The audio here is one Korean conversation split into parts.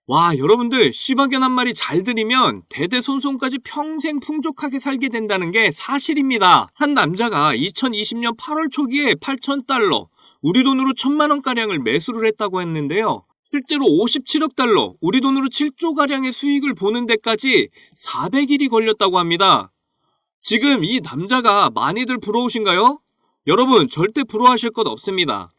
와, 여러분들, 시바견 한 마리 잘 들이면 대대손손까지 평생 풍족하게 살게 된다는 게 사실입니다. 한 남자가 2020년 8월 초기에 8,000달러, 우리 돈으로 1,000만 원가량을 매수를 했다고 했는데요. 실제로 57억 달러, 우리 돈으로 7조가량의 수익을 보는 데까지 400일이 걸렸다고 합니다. 지금 이 남자가 많이들 부러우신가요? 여러분, 절대 부러워하실 것 없습니다.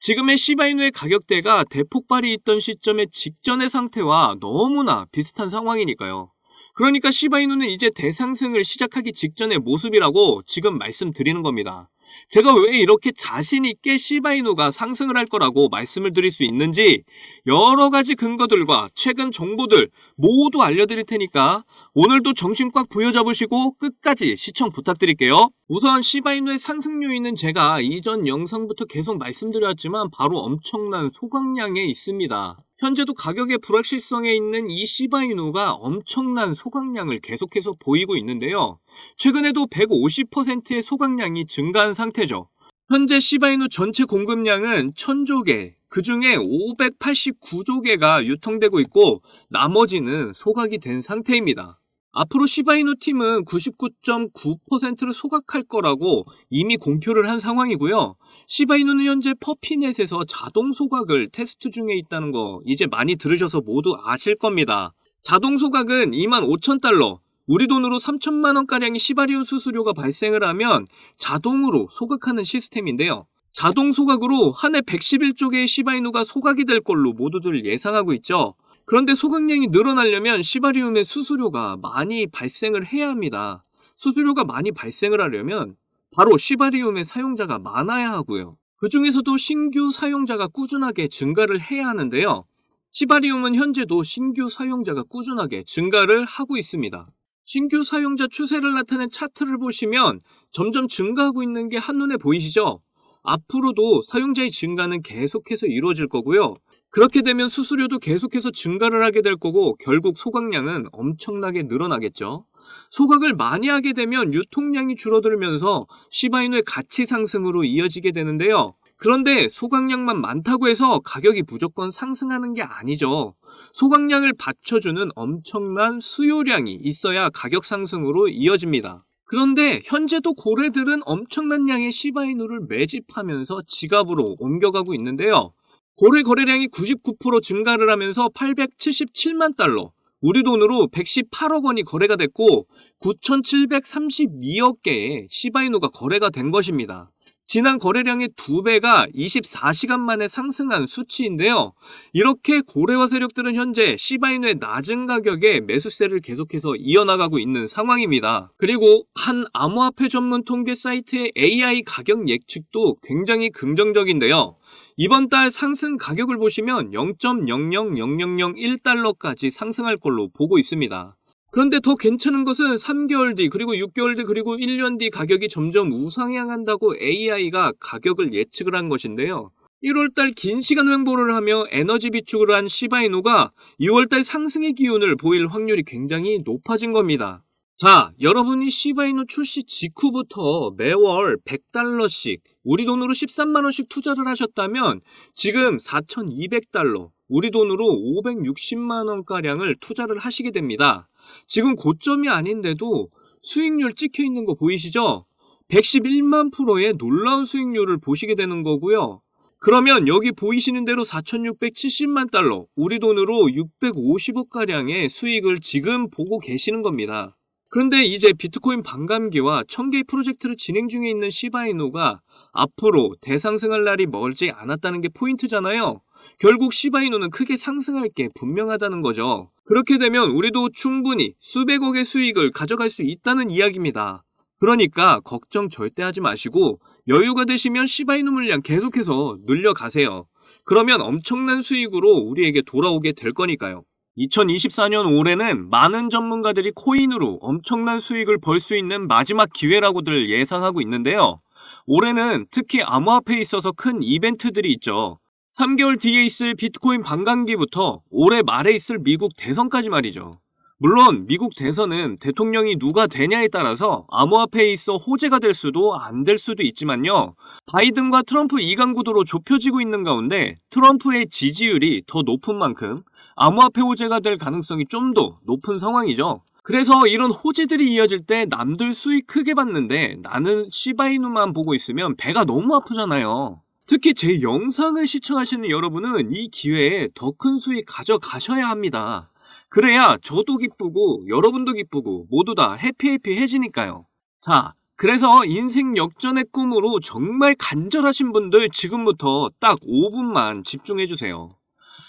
지금의 시바이누의 가격대가 대폭발이 있던 시점의 직전의 상태와 너무나 비슷한 상황이니까요. 그러니까 시바이누는 이제 대상승을 시작하기 직전의 모습이라고 지금 말씀드리는 겁니다. 제가 왜 이렇게 자신 있게 시바이누가 상승을 할 거라고 말씀을 드릴 수 있는지 여러 가지 근거들과 최근 정보들 모두 알려드릴 테니까 오늘도 정신 꽉 부여잡으시고 끝까지 시청 부탁드릴게요. 우선 시바이누의 상승 요인은 제가 이전 영상부터 계속 말씀드렸지만 바로 엄청난 소각량에 있습니다. 현재도 가격의 불확실성에 있는 이 시바이누가 엄청난 소각량을 계속해서 보이고 있는데요. 최근에도 150%의 소각량이 증가한 상태죠. 현재 시바이누 전체 공급량은 1000조개, 그 중에 589조개가 유통되고 있고 나머지는 소각이 된 상태입니다. 앞으로 시바이누 팀은 99.9%를 소각할 거라고 이미 공표를 한 상황이고요. 시바이누는 현재 퍼피넷에서 자동 소각을 테스트 중에 있다는 거 이제 많이 들으셔서 모두 아실 겁니다. 자동 소각은 25,000달러, 우리 돈으로 3천만원가량의 시바리움 수수료가 발생을 하면 자동으로 소각하는 시스템인데요. 자동 소각으로 한 해 111조개의 시바이누가 소각이 될 걸로 모두들 예상하고 있죠. 그런데 소각량이 늘어나려면 시바리움의 수수료가 많이 발생을 해야 합니다. 수수료가 많이 발생을 하려면 바로 시바리움의 사용자가 많아야 하고요. 그 중에서도 신규 사용자가 꾸준하게 증가를 해야 하는데요. 시바리움은 현재도 신규 사용자가 꾸준하게 증가를 하고 있습니다. 신규 사용자 추세를 나타낸 차트를 보시면 점점 증가하고 있는 게 한눈에 보이시죠? 앞으로도 사용자의 증가는 계속해서 이루어질 거고요. 그렇게 되면 수수료도 계속해서 증가를 하게 될 거고 결국 소각량은 엄청나게 늘어나겠죠. 소각을 많이 하게 되면 유통량이 줄어들면서 시바이누의 가치 상승으로 이어지게 되는데요. 그런데 소각량만 많다고 해서 가격이 무조건 상승하는 게 아니죠. 소각량을 받쳐주는 엄청난 수요량이 있어야 가격 상승으로 이어집니다. 그런데 현재도 고래들은 엄청난 양의 시바이누를 매집하면서 지갑으로 옮겨가고 있는데요. 고래 거래량이 99% 증가를 하면서 877만 달러, 우리 돈으로 118억 원이 거래가 됐고 9,732억 개의 시바이누가 거래가 된 것입니다. 지난 거래량의 2배가 24시간 만에 상승한 수치인데요. 이렇게 고래화 세력들은 현재 시바이누의 낮은 가격에 매수세를 계속해서 이어나가고 있는 상황입니다. 그리고 한 암호화폐 전문 통계 사이트의 AI 가격 예측도 굉장히 긍정적인데요. 이번 달 상승 가격을 보시면 0.00001달러까지 상승할 걸로 보고 있습니다. 그런데 더 괜찮은 것은 3개월 뒤, 그리고 6개월 뒤, 그리고 1년 뒤 가격이 점점 우상향한다고 AI가 가격을 예측을 한 것인데요. 1월달 긴 시간 횡보를 하며 에너지 비축을 한 시바이누가 6월달 상승의 기운을 보일 확률이 굉장히 높아진 겁니다. 자, 여러분이 시바이누 출시 직후부터 매월 100달러씩, 우리 돈으로 13만원씩 투자를 하셨다면 지금 4,200달러, 우리 돈으로 560만원가량을 투자를 하시게 됩니다. 지금 고점이 아닌데도 수익률 찍혀 있는 거 보이시죠? 111만 프로의 놀라운 수익률을 보시게 되는 거고요. 그러면 여기 보이시는 대로 4,670만 달러, 우리 돈으로 650억가량의 수익을 지금 보고 계시는 겁니다. 그런데 이제 비트코인 반감기와 1000개의 프로젝트를 진행 중에 있는 시바이누가 앞으로 대상승할 날이 멀지 않았다는 게 포인트잖아요. 결국 시바이누는 크게 상승할 게 분명하다는 거죠. 그렇게 되면 우리도 충분히 수백억의 수익을 가져갈 수 있다는 이야기입니다. 그러니까 걱정 절대 하지 마시고 여유가 되시면 시바이누 물량 계속해서 늘려가세요. 그러면 엄청난 수익으로 우리에게 돌아오게 될 거니까요. 2024년 올해는 많은 전문가들이 코인으로 엄청난 수익을 벌 수 있는 마지막 기회라고들 예상하고 있는데요. 올해는 특히 암호화폐에 있어서 큰 이벤트들이 있죠. 3개월 뒤에 있을 비트코인 반감기부터 올해 말에 있을 미국 대선까지 말이죠. 물론 미국 대선은 대통령이 누가 되냐에 따라서 암호화폐에 있어 호재가 될 수도 안 될 수도 있지만요. 바이든과 트럼프 이강 구도로 좁혀지고 있는 가운데 트럼프의 지지율이 더 높은 만큼 암호화폐 호재가 될 가능성이 좀 더 높은 상황이죠. 그래서 이런 호재들이 이어질 때 남들 수익 크게 받는데 나는 시바이누만 보고 있으면 배가 너무 아프잖아요. 특히 제 영상을 시청하시는 여러분은 이 기회에 더 큰 수익 가져가셔야 합니다. 그래야 저도 기쁘고 여러분도 기쁘고 모두 다 해피해지니까요. 자, 그래서 인생 역전의 꿈으로 정말 간절하신 분들 지금부터 딱 5분만 집중해주세요.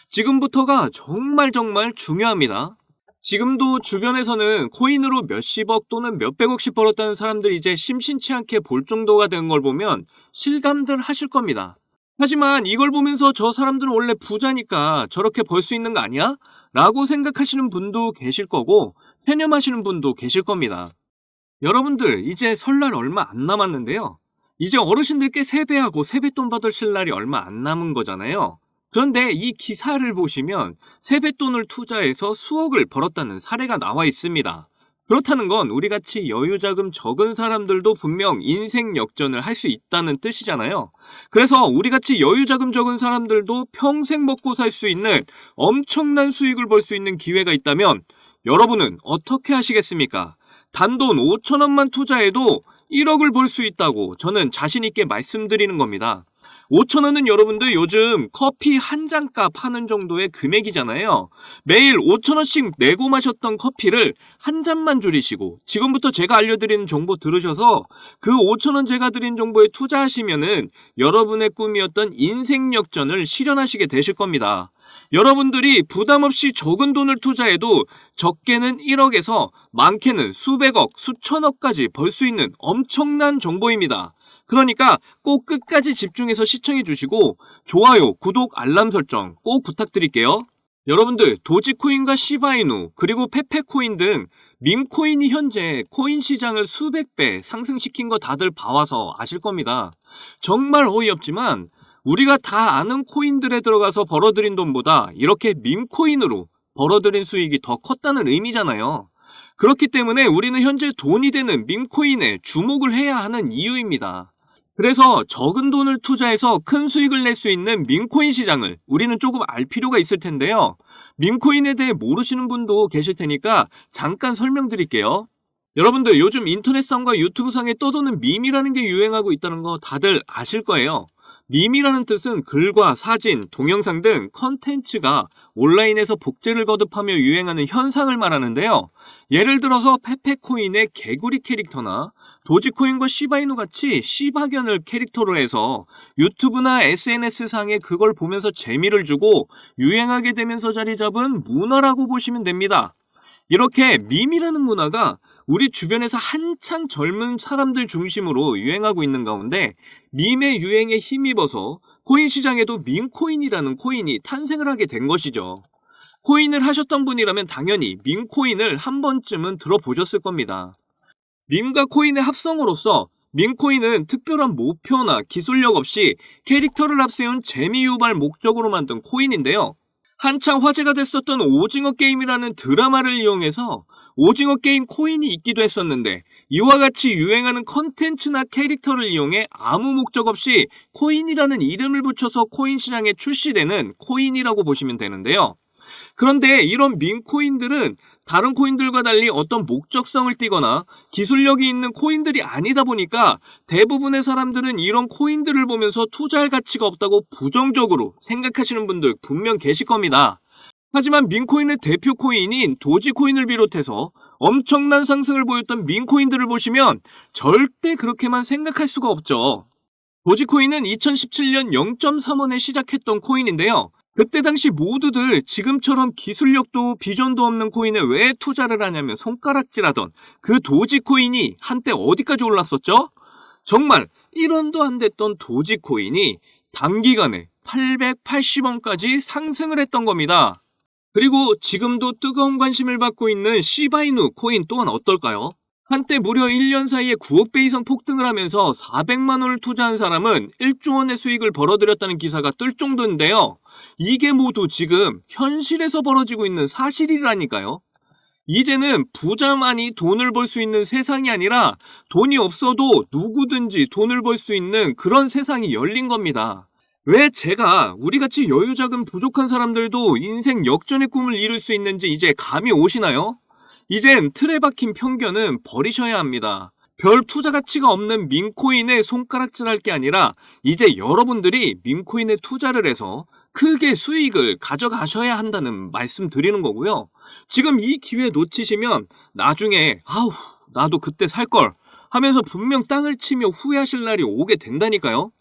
지금부터가 정말 중요합니다. 지금도 주변에서는 코인으로 몇십억 또는 몇백억씩 벌었다는 사람들이 이제 심심치 않게 볼 정도가 된 걸 보면 실감들 하실 겁니다. 하지만 이걸 보면서 저 사람들은 원래 부자니까 저렇게 벌 수 있는 거 아니야? 라고 생각하시는 분도 계실 거고 체념하시는 분도 계실 겁니다. 여러분들 이제 설날 얼마 안 남았는데요. 이제 어르신들께 세배하고 세뱃돈 받으실 날이 얼마 안 남은 거잖아요. 그런데 이 기사를 보시면 세뱃돈을 투자해서 수억을 벌었다는 사례가 나와 있습니다. 그렇다는 건 우리같이 여유자금 적은 사람들도 분명 인생 역전을 할 수 있다는 뜻이잖아요. 그래서 우리같이 여유자금 적은 사람들도 평생 먹고 살 수 있는 엄청난 수익을 벌 수 있는 기회가 있다면 여러분은 어떻게 하시겠습니까? 단돈 5천원만 투자해도 1억을 벌 수 있다고 저는 자신있게 말씀드리는 겁니다. 5천원은 여러분들 요즘 커피 한 잔값 하는 정도의 금액이잖아요. 매일 5천원씩 내고 마셨던 커피를 한 잔만 줄이시고 지금부터 제가 알려드리는 정보 들으셔서 그 5천원 제가 드린 정보에 투자하시면은 여러분의 꿈이었던 인생 역전을 실현하시게 되실 겁니다. 여러분들이 부담없이 적은 돈을 투자해도 적게는 1억에서 많게는 수백억, 수천억까지 벌 수 있는 엄청난 정보입니다. 그러니까 꼭 끝까지 집중해서 시청해 주시고 좋아요, 구독, 알람 설정 꼭 부탁드릴게요. 여러분들 도지코인과 시바이누 그리고 페페코인 등 밈코인이 현재 코인 시장을 수백 배 상승시킨 거 다들 봐와서 아실 겁니다. 정말 어이없지만 우리가 다 아는 코인들에 들어가서 벌어들인 돈보다 이렇게 밈코인으로 벌어들인 수익이 더 컸다는 의미잖아요. 그렇기 때문에 우리는 현재 돈이 되는 밈코인에 주목을 해야 하는 이유입니다. 그래서 적은 돈을 투자해서 큰 수익을 낼 수 있는 밈코인 시장을 우리는 조금 알 필요가 있을 텐데요. 밈코인에 대해 모르시는 분도 계실 테니까 잠깐 설명드릴게요. 여러분들 요즘 인터넷상과 유튜브상에 떠도는 밈이라는 게 유행하고 있다는 거 다들 아실 거예요. 밈이라는 뜻은 글과 사진, 동영상 등 컨텐츠가 온라인에서 복제를 거듭하며 유행하는 현상을 말하는데요. 예를 들어서 페페코인의 개구리 캐릭터나 도지코인과 시바이누 같이 시바견을 캐릭터로 해서 유튜브나 SNS상에 그걸 보면서 재미를 주고 유행하게 되면서 자리 잡은 문화라고 보시면 됩니다. 이렇게 밈이라는 문화가 우리 주변에서 한창 젊은 사람들 중심으로 유행하고 있는 가운데 밈의 유행에 힘입어서 코인 시장에도 밈코인이라는 코인이 탄생을 하게 된 것이죠. 코인을 하셨던 분이라면 당연히 밈코인을 한 번쯤은 들어보셨을 겁니다. 밈과 코인의 합성으로서 밈코인은 특별한 목표나 기술력 없이 캐릭터를 앞세운 재미 유발 목적으로 만든 코인인데요. 한창 화제가 됐었던 오징어 게임이라는 드라마를 이용해서 오징어 게임 코인이 있기도 했었는데 이와 같이 유행하는 컨텐츠나 캐릭터를 이용해 아무 목적 없이 코인이라는 이름을 붙여서 코인 시장에 출시되는 코인이라고 보시면 되는데요. 그런데 이런 밈코인들은 다른 코인들과 달리 어떤 목적성을 띠거나 기술력이 있는 코인들이 아니다 보니까 대부분의 사람들은 이런 코인들을 보면서 투자할 가치가 없다고 부정적으로 생각하시는 분들 분명 계실 겁니다. 하지만 밈코인의 대표 코인인 도지코인을 비롯해서 엄청난 상승을 보였던 밈코인들을 보시면 절대 그렇게만 생각할 수가 없죠. 도지코인은 2017년 0.3원에 시작했던 코인인데요. 그때 당시 모두들 지금처럼 기술력도 비전도 없는 코인에 왜 투자를 하냐며 손가락질하던 그 도지코인이 한때 어디까지 올랐었죠? 정말 1원도 안 됐던 도지코인이 단기간에 880원까지 상승을 했던 겁니다. 그리고 지금도 뜨거운 관심을 받고 있는 시바이누 코인 또한 어떨까요? 한때 무려 1년 사이에 9억 배 이상 폭등을 하면서 400만 원을 투자한 사람은 1조 원의 수익을 벌어들였다는 기사가 뜰 정도인데요. 이게 모두 지금 현실에서 벌어지고 있는 사실이라니까요. 이제는 부자만이 돈을 벌 수 있는 세상이 아니라 돈이 없어도 누구든지 돈을 벌 수 있는 그런 세상이 열린 겁니다. 왜 제가 우리같이 여유자금 부족한 사람들도 인생 역전의 꿈을 이룰 수 있는지 이제 감이 오시나요? 이젠 틀에 박힌 편견은 버리셔야 합니다. 별 투자 가치가 없는 민코인에 손가락질할 게 아니라 이제 여러분들이 민코인에 투자를 해서 크게 수익을 가져가셔야 한다는 말씀 드리는 거고요. 지금 이 기회 놓치시면 나중에 나도 그때 살걸 하면서 분명 땅을 치며 후회하실 날이 오게 된다니까요.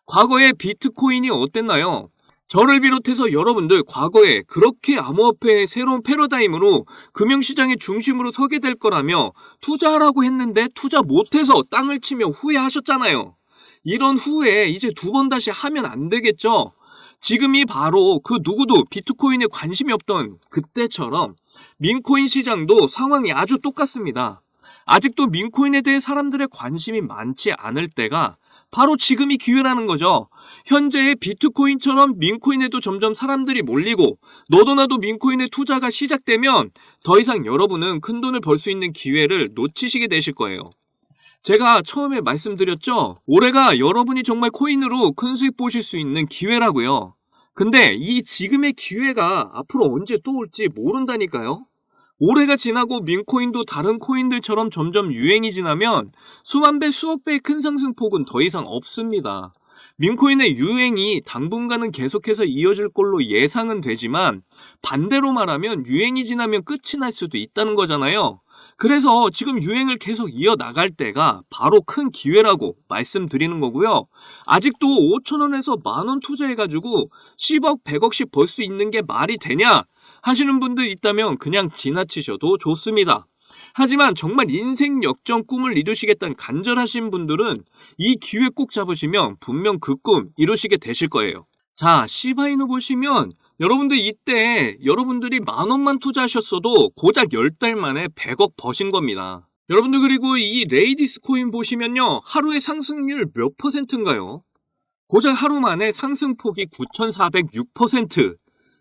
과거에 비트코인이 어땠나요? 저를 비롯해서 여러분들 과거에 그렇게 암호화폐의 새로운 패러다임으로 금융시장의 중심으로 서게 될 거라며 투자하라고 했는데 투자 못해서 땅을 치며 후회하셨잖아요. 이런 후회 이제 두 번 다시 하면 안 되겠죠? 지금이 바로 그 누구도 비트코인에 관심이 없던 그때처럼 민코인 시장도 상황이 아주 똑같습니다. 아직도 민코인에 대해 사람들의 관심이 많지 않을 때가 바로 지금이 기회라는 거죠. 현재의 비트코인처럼 민코인에도 점점 사람들이 몰리고 너도 나도 민코인의 투자가 시작되면 더 이상 여러분은 큰돈을 벌 수 있는 기회를 놓치시게 되실 거예요. 제가 처음에 말씀드렸죠. 올해가 여러분이 정말 코인으로 큰 수익 보실 수 있는 기회라고요. 근데 이 지금의 기회가 앞으로 언제 또 올지 모른다니까요. 올해가 지나고 민코인도 다른 코인들처럼 점점 유행이 지나면 수만 배, 수억 배의 큰 상승폭은 더 이상 없습니다. 민코인의 유행이 당분간은 계속해서 이어질 걸로 예상은 되지만 반대로 말하면 유행이 지나면 끝이 날 수도 있다는 거잖아요. 그래서 지금 유행을 계속 이어나갈 때가 바로 큰 기회라고 말씀드리는 거고요. 아직도 5,000원에서 만원 투자해가지고 10억, 100억씩 벌 수 있는 게 말이 되냐? 하시는 분들 있다면 그냥 지나치셔도 좋습니다. 하지만 정말 인생 역전 꿈을 이루시겠다는 간절하신 분들은 이 기회 꼭 잡으시면 분명 그 꿈 이루시게 되실 거예요. 자, 시바이누 보시면 여러분들 이때 여러분들이 만원만 투자하셨어도 고작 10달 만에 100억 버신 겁니다. 여러분들 그리고 이 레이디스 코인 보시면요. 하루의 상승률 몇 %인가요? 고작 하루 만에 상승폭이 9,406%.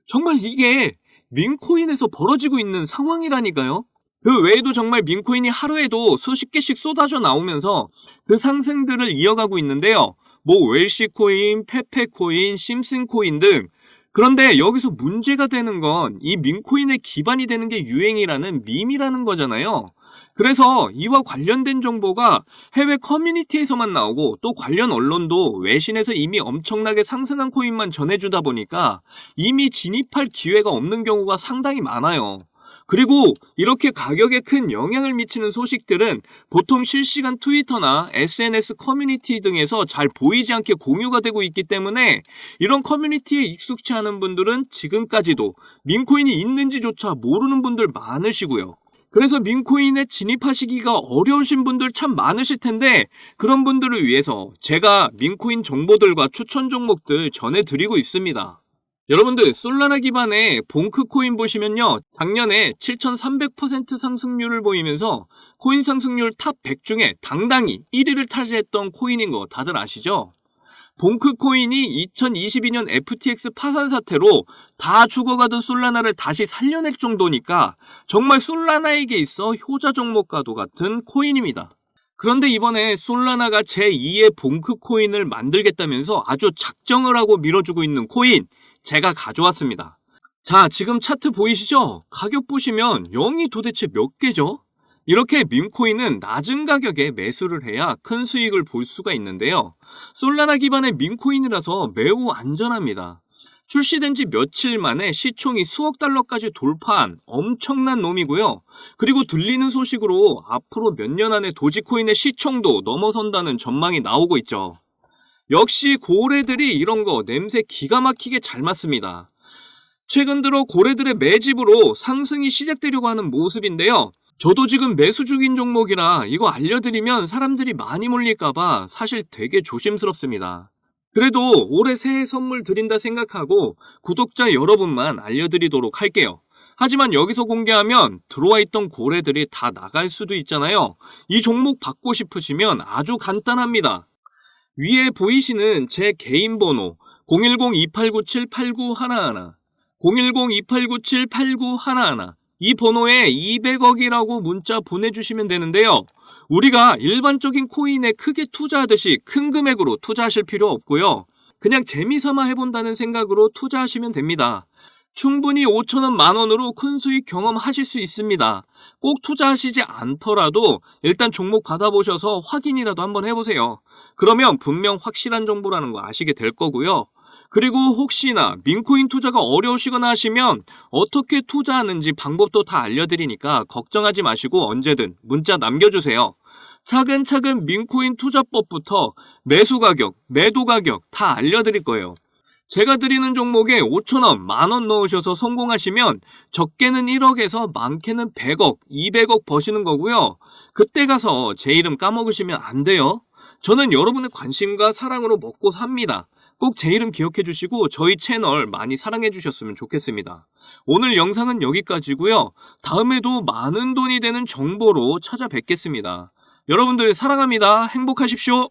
정말 이게 민코인에서 벌어지고 있는 상황이라니까요. 그 외에도 정말 민코인이 하루에도 수십 개씩 쏟아져 나오면서 그 상승들을 이어가고 있는데요. 웰시코인, 페페코인, 심슨코인 등. 그런데 여기서 문제가 되는 건 이 민코인의 기반이 되는 게 유행이라는 밈이라는 거잖아요. 그래서 이와 관련된 정보가 해외 커뮤니티에서만 나오고 또 관련 언론도 외신에서 이미 엄청나게 상승한 코인만 전해주다 보니까 이미 진입할 기회가 없는 경우가 상당히 많아요. 그리고 이렇게 가격에 큰 영향을 미치는 소식들은 보통 실시간 트위터나 SNS 커뮤니티 등에서 잘 보이지 않게 공유가 되고 있기 때문에 이런 커뮤니티에 익숙치 않은 분들은 지금까지도 민코인이 있는지조차 모르는 분들 많으시고요. 그래서 민코인에 진입하시기가 어려우신 분들 참 많으실 텐데 그런 분들을 위해서 제가 민코인 정보들과 추천 종목들 전해드리고 있습니다. 여러분들 솔라나 기반의 봉크코인 보시면요. 작년에 7,300% 상승률을 보이면서 코인 상승률 탑 100 중에 당당히 1위를 차지했던 코인인 거 다들 아시죠? 봉크코인이 2022년 FTX 파산 사태로 다 죽어가던 솔라나를 다시 살려낼 정도니까 정말 솔라나에게 있어 효자 종목과도 같은 코인입니다. 그런데 이번에 솔라나가 제2의 봉크코인을 만들겠다면서 아주 작정을 하고 밀어주고 있는 코인 제가 가져왔습니다. 자, 지금 차트 보이시죠? 가격 보시면 0이 도대체 몇 개죠? 이렇게 밈코인은 낮은 가격에 매수를 해야 큰 수익을 볼 수가 있는데요. 솔라나 기반의 밈코인이라서 매우 안전합니다. 출시된 지 며칠 만에 시총이 수억 달러까지 돌파한 엄청난 놈이고요. 그리고 들리는 소식으로 앞으로 몇 년 안에 도지코인의 시총도 넘어선다는 전망이 나오고 있죠. 역시 고래들이 이런 거 냄새 기가 막히게 잘 맡습니다. 최근 들어 고래들의 매집으로 상승이 시작되려고 하는 모습인데요. 저도 지금 매수 중인 종목이라 이거 알려드리면 사람들이 많이 몰릴까봐 사실 되게 조심스럽습니다. 그래도 올해 새해 선물 드린다 생각하고 구독자 여러분만 알려드리도록 할게요. 하지만 여기서 공개하면 들어와 있던 고래들이 다 나갈 수도 있잖아요. 이 종목 받고 싶으시면 아주 간단합니다. 위에 보이시는 제 개인 번호 010-2897-8911 010-2897-8911 이 번호에 200억이라고 문자 보내주시면 되는데요. 우리가 일반적인 코인에 크게 투자하듯이 큰 금액으로 투자하실 필요 없고요. 그냥 재미삼아 해본다는 생각으로 투자하시면 됩니다. 충분히 5천원, 만원으로 큰 수익 경험하실 수 있습니다. 꼭 투자하시지 않더라도 일단 종목 받아보셔서 확인이라도 한번 해보세요. 그러면 분명 확실한 정보라는 거 아시게 될 거고요. 그리고 혹시나 민코인 투자가 어려우시거나 하시면 어떻게 투자하는지 방법도 다 알려드리니까 걱정하지 마시고 언제든 문자 남겨주세요. 차근차근 민코인 투자법부터 매수 가격, 매도 가격 다 알려드릴 거예요. 제가 드리는 종목에 5천원, 만원 넣으셔서 성공하시면 적게는 1억에서 많게는 100억, 200억 버시는 거고요. 그때 가서 제 이름 까먹으시면 안 돼요. 저는 여러분의 관심과 사랑으로 먹고 삽니다. 꼭 제 이름 기억해 주시고 저희 채널 많이 사랑해 주셨으면 좋겠습니다. 오늘 영상은 여기까지고요. 다음에도 많은 돈이 되는 정보로 찾아뵙겠습니다. 여러분들 사랑합니다. 행복하십시오.